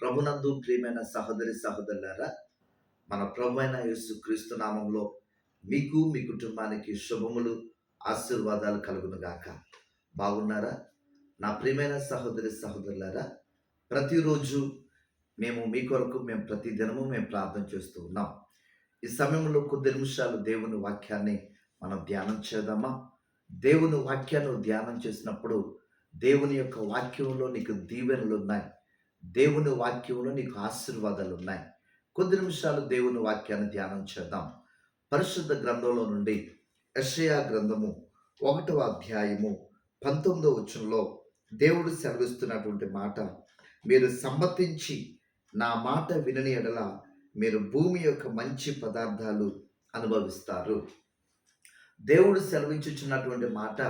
ప్రభునందు ప్రియమైన సహోదరి సహోదరులారా, మన ప్రభు అయిన యేసుక్రీస్తు నామంలో మీకు మీ కుటుంబానికి శుభములు, ఆశీర్వాదాలు కలుగును గాక. బాగున్నారా? నా ప్రియమైన సహోదరి సహోదరులారా, ప్రతిరోజు మీ కొరకు ప్రతి దినము ప్రార్థన చేస్తూ ఉన్నాం. ఈ సమయంలో కొద్ది నిమిషాలు దేవుని వాక్యాన్ని మనం ధ్యానం చేద్దామా? దేవుని వాక్యాన్ని ధ్యానం చేసినప్పుడు దేవుని యొక్క వాక్యంలో నీకు దీవెనలు ఉన్నాయి. దేవుని వాక్యంలో నీకు ఆశీర్వాదాలు ఉన్నాయి. కొద్ది నిమిషాలు దేవుని వాక్యాన్ని ధ్యానం చేద్దాం. పరిశుద్ధ గ్రంథంలో నుండి యెషయా గ్రంథము 1వ అధ్యాయము 19వ వచనంలో దేవుడు సెలవిస్తున్నటువంటి మాట, మీరు సమ్మతించి నా మాట వినని ఎడల మీరు భూమి యొక్క మంచి పదార్థాలు అనుభవిస్తారు. దేవుడు సెలవించుచున్నటువంటి మాట,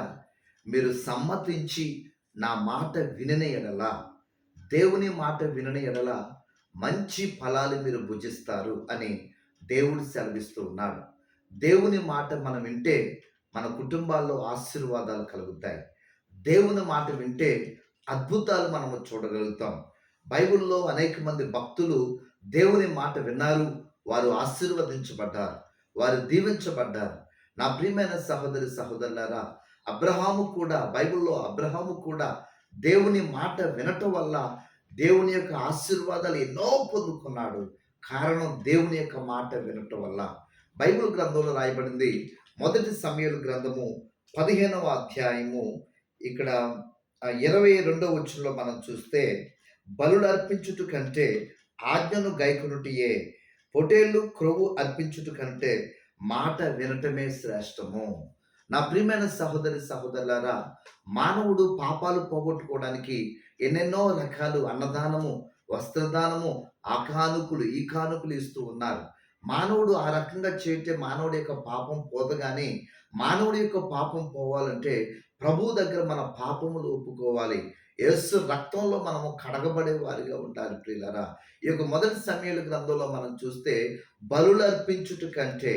మీరు సమ్మతించి నా మాట వినని ఎడల, దేవుని మాట వినని ఎడల మంచి ఫలాలు మీరు భుజిస్తారు అని దేవుడు సెలవిస్తూ ఉన్నాడు. దేవుని మాట మనం వింటే మన కుటుంబాల్లో ఆశీర్వాదాలు కలుగుతాయి. దేవుని మాట వింటే అద్భుతాలు మనము చూడగలుగుతాం. బైబిల్లో అనేక మంది భక్తులు దేవుని మాట విన్నారు, వారు ఆశీర్వదించబడ్డారు, వారు దీవించబడ్డారు. నా ప్రియమైన సహోదరి సహోదరులారా, బైబిల్లో అబ్రహాము కూడా దేవుని మాట వినటం వల్ల దేవుని యొక్క ఆశీర్వాదాలు ఎన్నో పొందుకున్నాడు. కారణం దేవుని యొక్క మాట వినటం వల్ల. బైబిల్ గ్రంథంలో రాయబడింది, 1 సమూయేలు గ్రంథము 15వ అధ్యాయము ఇక్కడ 22వ వచనంలో మనం చూస్తే, బలులు అర్పించుట కంటే ఆజ్ఞను గైకొనుటయే, పొటేళ్లు క్రొవ్వు అర్పించుట కంటే మాట వినటమే శ్రేష్టము. నా ప్రియమైన సహోదరి సహోదరులారా, మానవుడు పాపాలు పోగొట్టుకోవడానికి ఎన్నెన్నో రకాలు అన్నదానము, వస్త్రదానము, ఆ కానుకలు ఈ కానుకలు ఇస్తూ ఉన్నారు. మానవుడు ఆ రకంగా చేస్తే మానవుడి యొక్క పాపం పోదు. కానీ మానవుడి యొక్క పాపం పోవాలంటే ప్రభువు దగ్గర మన పాపములు ఒప్పుకోవాలి. యేసు రక్తంలో మనము కడగబడే వారిగా ఉండాలి. ప్రియులారా, ఈ యొక్క 1 సమూయేలు గ్రంథంలో మనం చూస్తే, బలులు అర్పించుట కంటే,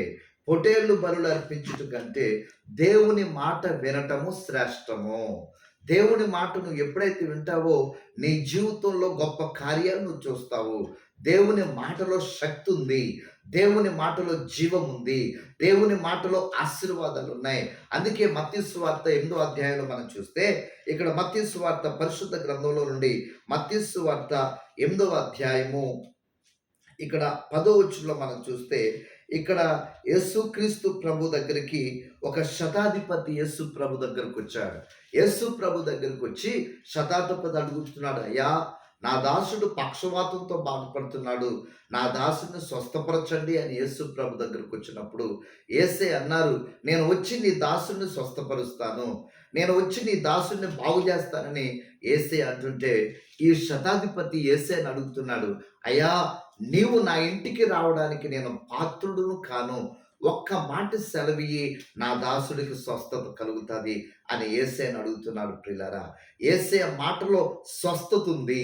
పొటేళ్లు బలులు అర్పించుట కంటే దేవుని మాట వినటము శ్రేష్టము. దేవుని మాట నువ్వు ఎప్పుడైతే వింటావో నీ జీవితంలో గొప్ప కార్యాలు నువ్వు చూస్తావు. దేవుని మాటలో శక్తి ఉంది, దేవుని మాటలో జీవం ఉంది, దేవుని మాటలో ఆశీర్వాదాలు ఉన్నాయి. అందుకే మత్తయి సువార్త 8వ అధ్యాయంలో మనం చూస్తే, ఇక్కడ మత్తయి సువార్త పరిశుద్ధ గ్రంథంలో నుండి మత్తయి సువార్త 8వ అధ్యాయము ఇక్కడ 10వ వచనంలో మనం చూస్తే, ఇక్కడ యేసుక్రీస్తు ప్రభు దగ్గరికి ఒక శతాధిపతి యేసు ప్రభు దగ్గరకు వచ్చాడు. యేసు ప్రభు దగ్గరకు వచ్చి శతాధిపతి అడుగుతున్నాడు, అయ్యా, నా దాసుడు పక్షవాతంతో బాధపడుతున్నాడు, నా దాసుని స్వస్థపరచండి అని యేసు ప్రభు దగ్గరకు వచ్చినప్పుడు యేసే అన్నారు, నేను వచ్చి నీ దాసుని స్వస్థపరుస్తాను, నేను వచ్చి నీ దాసుని బాగు చేస్తానని యేసే అంటుంటే, ఈ శతాధిపతి యేసేని అడుగుతున్నాడు, అయ్యా, నీవు నా ఇంటికి రావడానికి నేను పాత్రుడును కాను, ఒక్క మాట సెలవియ్యి, నా దాసుడికి స్వస్థత కలుగుతుంది అని యేసేని అడుగుతున్నాడు. ప్రియులారా, యేసయ్య మాటలో స్వస్థత ఉంది,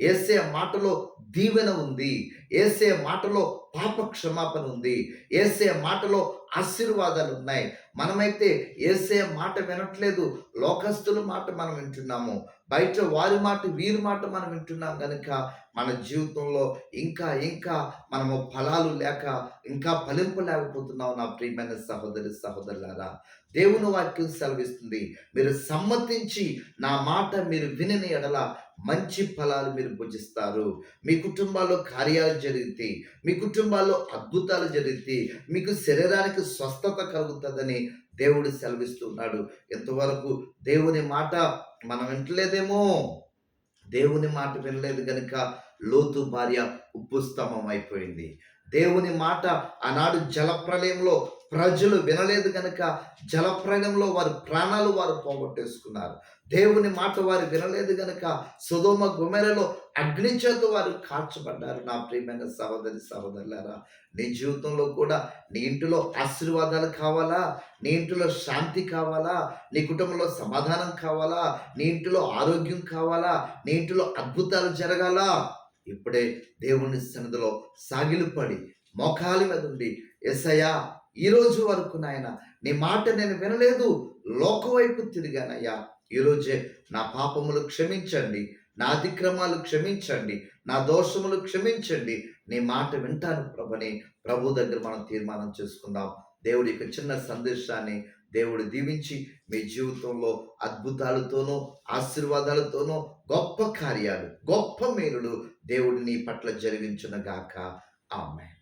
యేసయ్య మాటలో దీవెన ఉంది, యేసయ్య మాటలో పాప క్షమాపణ ఉంది, యేసయ్య మాటలో ఆశీర్వాదాలు ఉన్నాయి. మనమైతే యేసయ్య మాట వినట్లేదు, లోకస్తుల మాట మనం వింటున్నాము, బయట వారి మాట వీరి మాట మనం వింటున్నాం. కనుక మన జీవితంలో ఇంకా ఇంకా మనము ఫలాలు లేక ఇంకా ఫలింపలేకపోతున్నాం. నా ప్రియమైన సహోదరి సహోదరులారా, దేవుని వాక్యం సెలవిస్తుంది, మీరు సమ్మతించి నా మాట మీరు వినని ఎడల మంచి ఫలాలు మీరు భుజిస్తారు. మీ కుటుంబాల్లో కార్యాలు జరిగితే, మీ కుటుంబాల్లో అద్భుతాలు జరిగితే, మీకు శరీరానికి స్వస్థత కలుగుతుందని దేవుడు సెలవిస్తున్నాడు. ఎంతవరకు దేవుని మాట మనం వింటలేదేమో, దేవుని మాట వినలేదు కనుక లోతు భార్య ఉప్పు స్తంభం అయిపోయింది. దేవుని మాట ఆనాడు జలప్రలయంలో ప్రజలు వినలేదు కనుక జలప్రలయంలో వారి ప్రాణాలు వారు పోగొట్టేసుకున్నారు. దేవుని మాట వారు వినలేదు కనుక సొదొమ గొమొర్రాలో అగ్ని చేత వారు కాల్చబడ్డారు. నా ప్రియమైన సహోదరి సహోదరులారా, నీ జీవితంలో కూడా నీ ఇంటిలో ఆశీర్వాదాలు కావాలా, నీ ఇంటిలో శాంతి కావాలా, నీ కుటుంబంలో సమాధానం కావాలా, నీ ఇంటిలో ఆరోగ్యం కావాలా, నీ ఇంటిలో అద్భుతాలు జరగాల, ఇప్పుడే దేవుని సన్నిధిలో సాగిలపడి మోకాలి మీద ఉండి, యేసయ్యా, ఈ రోజు వరకు నాయన నీ మాట నేను వినలేదు, లోకం వైపు తిరిగానయ్యా, ఈరోజే నా పాపములు క్షమించండి, నా అతిక్రమాలు క్షమించండి, నా దోషములు క్షమించండి, నీ మాట వింటాను ప్రభుని ప్రభు దగ్గర మనం తీర్మానం చేసుకుందాం. దేవుడి యొక్క చిన్న సందేశాన్ని దేవుడు దీవించి మీ జీవితంలో అద్భుతాలతోనూ ఆశీర్వాదాలతోనూ గొప్ప కార్యాలు, గొప్ప మేలులు దేవుడు నీ పట్ల జరిగించునుగాక. ఆమేన్.